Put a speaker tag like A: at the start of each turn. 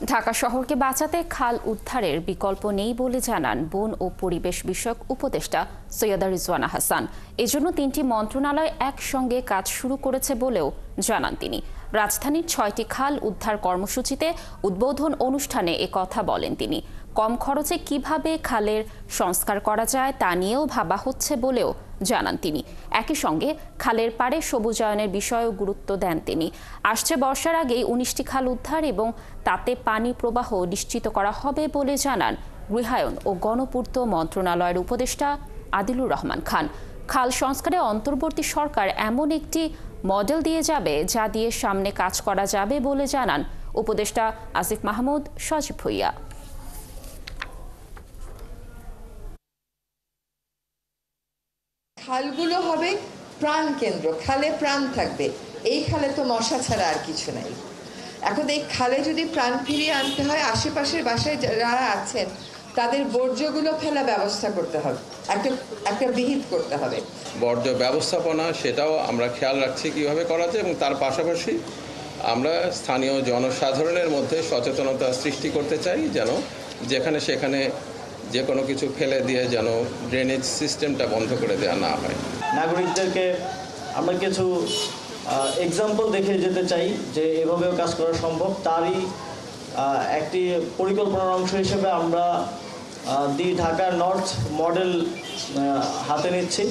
A: ঢাকা শহরকে বাঁচাতে খাল উদ্ধারের বিকল্প নেই বলে জানান বন ও পরিবেশ বিষয়ক উপদেষ্টা সৈয়দা রিজওয়ানা হাসান। এজন্য ৩টি মন্ত্রণালয় একসঙ্গে কাজ শুরু করেছে বলেও জানান তিনি। রাজধানীর ৬টি খাল উদ্ধার কর্মসূচিতে উদ্বোধন অনুষ্ঠানে একথা বলেন তিনি। কম খরচে কিভাবে খালের সংস্কার করা যায় তা নিয়েও ভাবা হচ্ছে বলেও জানান তিনি। একই সঙ্গে খালের পাড়ে সবুজায়নের বিষয়েও গুরুত্ব দেন তিনি। আসছে বর্ষার আগেই ১৯টি খাল উদ্ধার এবং তাতে পানি প্রবাহ নিশ্চিত করা হবে বলে জানান গৃহায়ন ও গণপূর্ত মন্ত্রণালয়ের উপদেষ্টা আদিলুর রহমান খান। খাল সংস্কারে অন্তর্বর্তী সরকার এমন একটি মডেল দিয়ে যাবে যা দিয়ে সামনে কাজ করা যাবে বলে জানান উপদেষ্টা আসিফ মাহমুদ সজীব ভুইয়া।
B: খালগুলো হবে প্রাণ কেন্দ্র, খালে প্রাণ থাকবে। এই খালে তো মশা ছাড়া আর কিছু নাই। এখন এই খালে যদি প্রাণ ফিরিয়ে আনতে হয়, আশেপাশের বাসায় যারা আছেন তাদের বর্জ্যগুলো ফেলা ব্যবস্থা করতে হবে, একটা বিহিত করতে হবে।
C: বর্জ্য ব্যবস্থাপনা সেটাও আমরা খেয়াল রাখছি কিভাবে করা যায়, এবং তার পাশাপাশি আমরা স্থানীয় জনসাধারণের মধ্যে সচেতনতা সৃষ্টি করতে চাই, যেন যেখানে সেখানে যে কোনো কিছু ফেলে দিয়ে যেন ড্রেনেজ সিস্টেমটা বন্ধ করে দেওয়া না হয়।
D: নাগরিকদেরকে আমরা কিছু এক্সাম্পল দেখে যেতে চাই যে এভাবেও কাজ করা সম্ভব। তারই একটি পরিকল্পনার অংশ হিসেবে আমরা দি ঢাকা নর্থ মডেল হাতে নিচ্ছি।